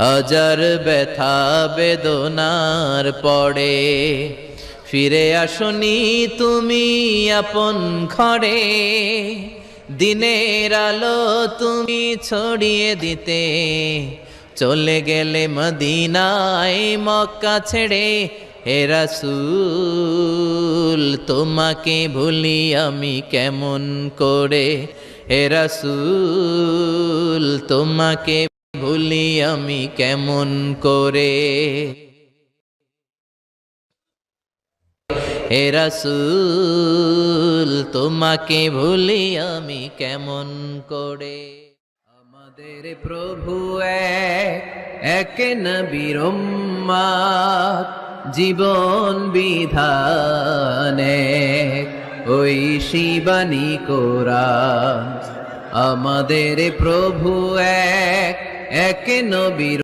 হাজার ব্যথা বেদনার পরে ফিরে আসনি তুমি আপন ঘরে। দিনের আলো তুমি ছড়িয়ে দিতে চলে গেলে মদিনায় মক্কা ছেড়ে। হে রাসূল তোমাকে ভুলি আমি কেমন করে, হে রাসূল তোমাকে ভুলি আমি কেমন করে, হে রাসূল তোমাকে ভুলি আমি কেমন করে। আমাদের প্রভু এক নবীর উম্মত, জীবন বিধানে ওই শিবানী কোরআন। আমাদের প্রভু এক নবীর